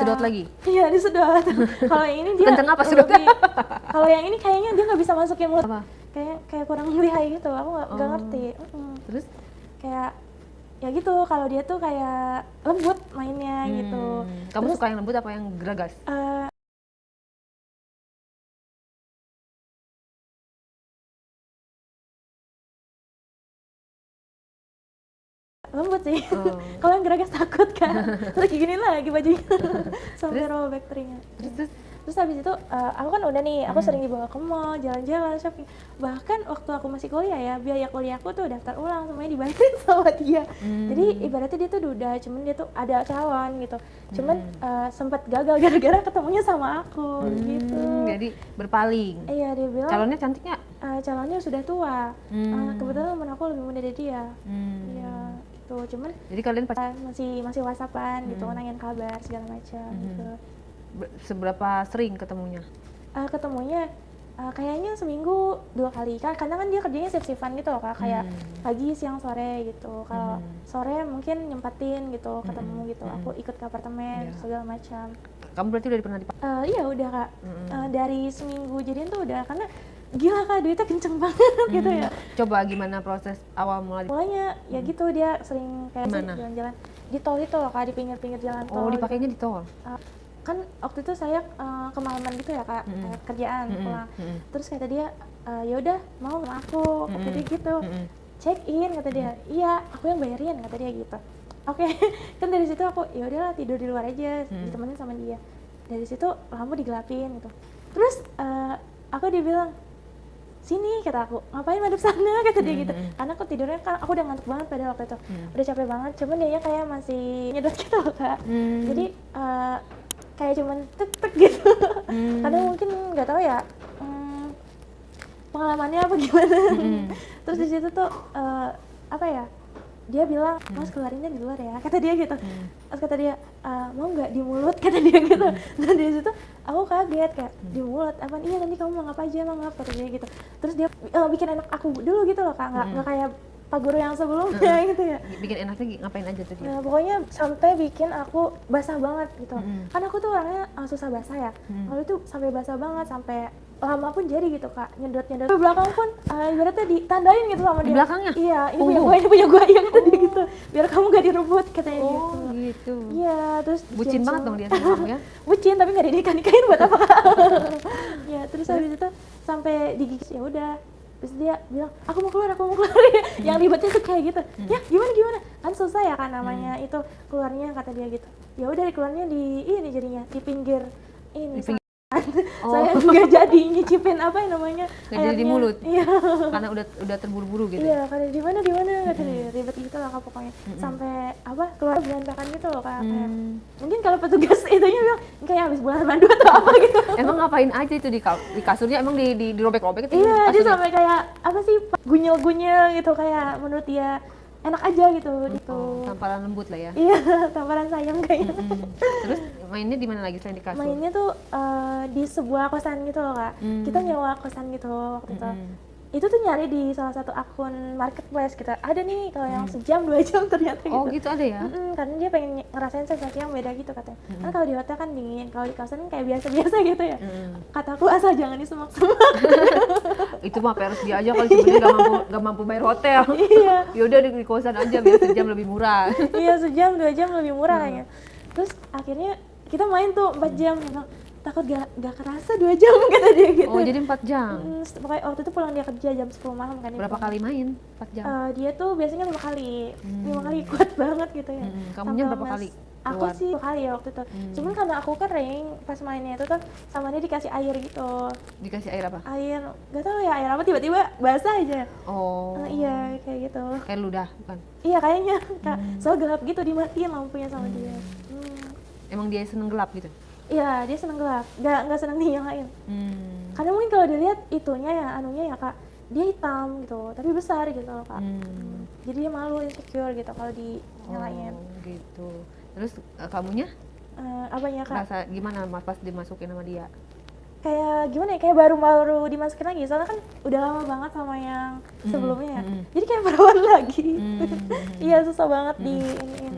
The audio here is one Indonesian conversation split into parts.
disedot lagi? Iya, disedot. Kalau yang ini dia Kenceng apa sedotnya? Kalau yang ini kayaknya dia nggak bisa masukin mulut. Apa? Kayak kurang lihai gitu, aku nggak ngerti. Terus? Kayak ya gitu, kalau dia tuh kayak lembut mainnya gitu. Kamu Terus, suka yang lembut apa yang geragas? Lembut sih. Kalau yang geragas takut kan. Terus gini lagi bajunya sampai robek teringnya. Terus habis itu aku kan udah nih, aku sering dibawa ke mall, jalan-jalan, shopping. Bahkan waktu aku masih kuliah ya, biaya kuliahku tuh daftar ulang semuanya dibayarin sama dia. Jadi ibaratnya dia tuh duda, cuman dia tuh ada calon gitu. Cuman sempat gagal gara-gara ketemunya sama aku gitu. Jadi berpaling. Iya, dia bilang Calonnya cantik nggak? Calonnya sudah tua. Kebetulan temen aku lebih muda dari dia. Iya, gitu. Cuman jadi kalian masih WhatsAppan gitu, nanyain kabar segala macam gitu. Seberapa sering ketemunya? Ketemunya kayaknya seminggu 2 kali kan, karena kan dia kerjanya shift-shiftan gitu loh Kak, kayak pagi, siang, sore gitu. Kalau sore mungkin nyempetin gitu ketemu gitu, aku ikut ke apartemen segala macam. Kamu berarti udah pernah iya udah Kak. Dari seminggu jadian tuh udah, karena gila Kak, duitnya kenceng banget gitu ya. Coba gimana proses awal mulanya ya gitu, dia sering kayak jalan-jalan di tol itu loh Kak, di pinggir-pinggir jalan tol. Oh, dipakainya di tol? Kan waktu itu saya kemalaman gitu ya Kak, kerjaan pulang. Terus kata dia, ya udah mau sama aku, kata dia gitu. Check in kata dia, iya aku yang bayarin kata dia gitu. Oke. Kan dari situ aku ya udahlah tidur di luar aja, ditemenin sama dia. Dari situ lampu digelapin gitu. Terus aku dibilang, sini kata aku, ngapain madep sana kata dia gitu. Karena aku tidurnya kan, aku udah ngantuk banget pada waktu itu, udah capek banget. Cuman dia kayak masih nyedot gitu loh Kak. Jadi kayak cuman tek gitu. Karena mungkin nggak tahu ya pengalamannya apa gimana. Terus di situ tuh apa ya, dia bilang mas keluarinnya di luar ya kata dia gitu. Terus kata dia mau nggak di mulut kata dia gitu. Dan di situ aku kaget kayak di mulut apaan, iya nanti kamu mau ngapa aja mau ngapa kata dia gitu. Terus dia bikin enak aku dulu gitu loh Kak, nggak kayak Pak Guru yang sebelumnya gitu ya. Bikin enaknya ngapain aja tuh dia? Nah pokoknya sampai bikin aku basah banget gitu. Kan aku tuh orangnya susah basah ya. Lalu itu sampai basah banget, sampai lama pun jadi gitu Kak, nyedot. Di belakang pun ibaratnya ditandain gitu sama dia. Di belakangnya? Iya, ini punya gua iya kata dia gitu. Biar kamu gak direbut katanya gitu. Oh gitu. Iya, terus bucin banget dong dia sama kamu ya? Bucin tapi gak dinikahin buat apa Kak. Ya terus habis itu sampai digigit, ya udah. Terus dia bilang, aku mau keluar Yang ribetnya tuh kayak gitu. Ya gimana kan susah ya kan namanya itu keluarnya kata dia gitu. Ya udah keluarnya di ini jadinya di pinggir ini. Saya nggak jadi nyicipin apa yang namanya nggak jadi di mulut. Iya. Karena udah terburu-buru gitu. Iya, karena di mana kata dia, ribet gitu lah Kak pokoknya. Sampai apa keluar berantakan gitu loh Kak. Mungkin kalau petugas itunya bilang kayak habis bulan madu atau apa gitu. Emang ngapain aja itu di kasurnya, emang dirobek-robek itu? Iya, dia sampai kayak apa sih gunyel-gunyel gitu, kayak menurut dia enak aja gitu. Tamparan lembut lah ya. Iya, tamparan sayang kayaknya. Terus mainnya di mana lagi selain di kasur? Mainnya tuh di sebuah kosan gitu loh Kak. Kita nyewa kosan gitu waktu itu. Itu tuh nyari di salah satu akun marketplace gitu. Ada nih kalau yang sejam 2 jam ternyata gitu. Oh gitu ada ya? Karena dia pengen ngerasain sensasi yang beda gitu katanya. Kan kalau di hotel kan dingin, kalau di kosan kan kayak biasa-biasa gitu ya. Kataku asal jangan disemak-semak. Itu mah harus dia aja kalau sebenarnya nggak mampu bayar hotel. Iya. Yaudah di kosan aja biar sejam lebih murah. Iya, sejam 2 jam lebih murah kayaknya. Terus akhirnya kita main tuh 4 jam gitu. Takut gak kerasa 2 jam kata dia gitu. Oh jadi 4 jam? Pokoknya waktu itu pulang dia kerja jam 10 malam kan. Berapa kali main 4 jam? Dia tuh biasanya 5 kali. 5 kali kuat banget gitu ya. Kamunya berapa kali? Aku sih 2 kali ya waktu itu. Cuman karena aku kering pas mainnya itu tuh sama dia dikasih air gitu. Dikasih air apa? Air, gak tahu ya air apa, tiba-tiba basah aja. Oh. Iya kayak gitu. Kayak ludah bukan? Iya kayaknya Kak. Soalnya gelap gitu, dimatiin lampunya sama dia. Emang dia seneng gelap gitu? Iya, dia seneng gelap, nggak seneng dinyalain. Karena mungkin kalau dilihat itunya ya, anunya ya Kak, dia hitam gitu, tapi besar gitu loh Kak. Jadi dia malu, insecure gitu kalau dinyalain. Oh gitu. Terus kamunya? Apanya Kak? Rasa gimana pas dimasukin sama dia? Kayak gimana ya, kayak baru dimasukin lagi, soalnya kan udah lama banget sama yang sebelumnya ya. Jadi kayak perawan lagi. Iya susah banget di iniin.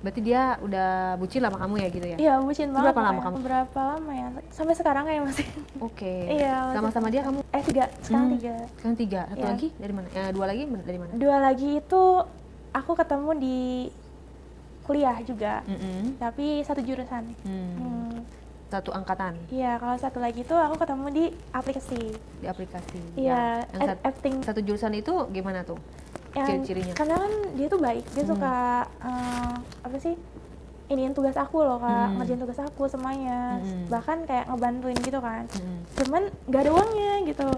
Berarti dia udah bucin sama kamu ya gitu ya? Iya, bucin Itu banget. berapa lama pokoknya. kamu? Berapa lama ya? Sampai sekarang kayak masih. Oke. Iya, masih Sama-sama dia kamu? 3, sekarang 3. Sekarang 3. Satu Iya. lagi dari mana? Dua lagi dari mana? 2 lagi itu aku ketemu di kuliah juga, tapi satu jurusan. Satu angkatan Iya, kalau satu lagi itu aku ketemu di aplikasi. di aplikasi. Iya, Yang acting. satu jurusan itu gimana tuh? Ciri-cirinya? Karena kan dia tuh baik, dia suka apa sih? Iniin tugas aku loh Kak, ngerjain tugas aku semuanya. Bahkan kayak ngebantuin gitu kan. Cuman nggak ada uangnya gitu.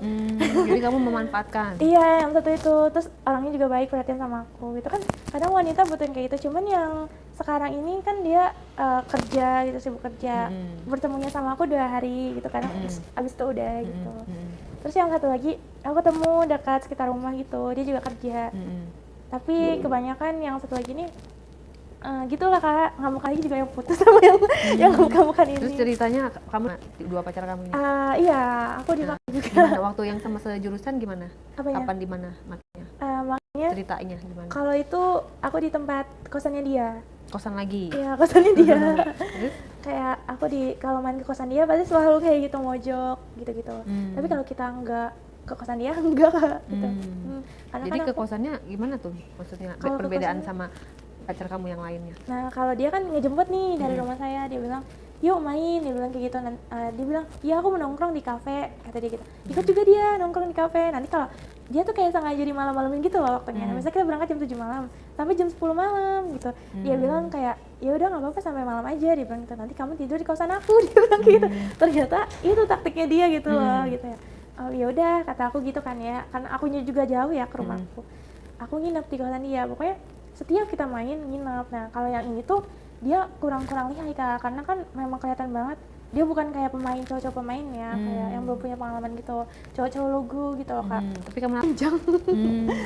Jadi kamu memanfaatkan. Iya, yang satu itu. Terus orangnya juga baik, perhatian sama aku gitu kan. Kadang wanita butuh yang kayak gitu, cuman yang sekarang ini kan dia kerja gitu, sibuk kerja. Bertemunya sama aku 2 hari gitu kan, abis itu udah gitu. Terus yang satu lagi, aku ketemu dekat sekitar rumah gitu, dia juga kerja. Tapi kebanyakan yang satu lagi ini gitulah Kak, ngamuk lagi juga yang putus sama yang ngamuk-ngamukan ini. Terus ceritanya kamu dua pacar kamu ini? Iya, aku dipakai juga. Gimana waktu yang sama sejurusan gimana? Apanya? Kapan di mana makanya? Makanya Ceritanya gimana? kalau itu aku di tempat kosannya dia. Kosan lagi? Iya, kosannya dia. Terus? Kayak aku kalau main ke kosan dia pasti selalu kayak gitu mojok gitu-gitu. Tapi kalau kita nggak ke kosan dia enggak Kak, gitu. Karena Jadi kan ke kosannya gimana tuh? Maksudnya Kalau ke perbedaan kosannya- sama pacar kamu yang lainnya? Nah, kalau dia kan ngejemput nih dari rumah saya, dia bilang, "Yuk main," dia bilang kayak gitu. Dia bilang, "Iya, aku mau nongkrong di kafe," kata dia gitu. Ikut juga dia nongkrong di kafe. Nanti kalau dia tuh kayak sengaja di malam-malamin gitu loh waktunya. Misalnya kita berangkat jam 7 malam sampai jam 10 malam gitu. Dia bilang kayak, "Ya udah nggak apa-apa sampai malam aja," dia bilang gitu. "Nanti kamu tidur di kosan aku," dia bilang gitu. Ternyata itu taktiknya dia gitu loh, gitu ya. Oh ya udah, kata aku gitu kan ya. Karena akunya juga jauh ya ke rumahku. Aku nginep di kosan dia. Pokoknya setiap kita main nginep. Nah, kalau yang ini tuh dia kurang lihai Kak, karena kan memang kelihatan banget dia bukan kayak pemain cowok-cowok pemain ya, kayak yang belum punya pengalaman gitu, cowok-cowok lugu gitu loh Kak. Tapi kamu Panjang,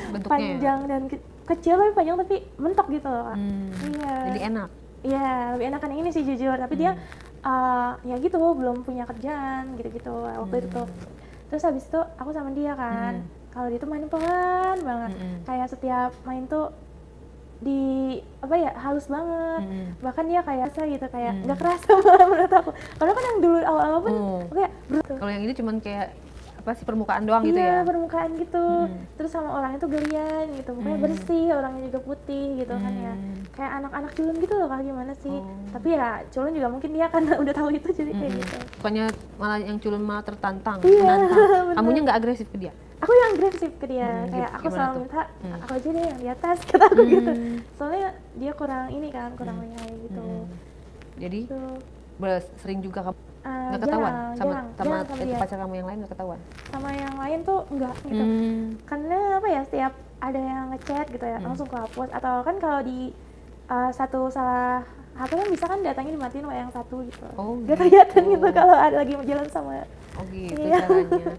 bentuknya panjang dan kecil tapi panjang tapi mentok gitu loh Kak. Iya. Jadi enak. Iya, lebih enakan yang ini sih jujur, tapi dia ya gitu belum punya kerjaan gitu-gitu waktu itu tuh. Terus habis itu aku sama dia kan, kalau dia tuh main pelan banget, kayak setiap main tuh di apa ya halus banget, bahkan dia kayak rasa gitu kayak nggak kerasa malah menurut aku, karena kan yang dulu awal-awal pun kayak brutal. Kalau yang ini cuman kayak apa sih permukaan doang gitu Iya, ya? permukaan gitu. Terus sama orangnya tuh gelian gitu, pokoknya bersih, orangnya juga putih gitu kan ya, kayak anak-anak culun gitu loh Kak, gimana sih? Tapi ya culun juga mungkin dia karena udah tahu itu jadi kayak gitu. Bukannya malah yang culun malah tertantang, Iya, menantang. Kamunya nggak agresif ke dia? Aku yang agresif ke dia, kayak aku gimana selalu tuh? minta aku aja deh yang di atas, kata aku gitu. Soalnya dia kurang ini kan, kurang lihai gitu. Jadi Gitu. sering juga kamu nggak Jarang, ketahuan sama jarang sama itu dia. pacar kamu yang lain nggak ketahuan? Sama yang lain tuh enggak gitu. Karena apa ya, setiap ada yang ngechat gitu ya, langsung kehapus. Atau kan kalau di satu salah HP kan bisa kan datanya dimatiin sama yang satu gitu. Oh, Gak kelihatan gitu kalau ada lagi jalan sama. Oh gitu Iya. caranya.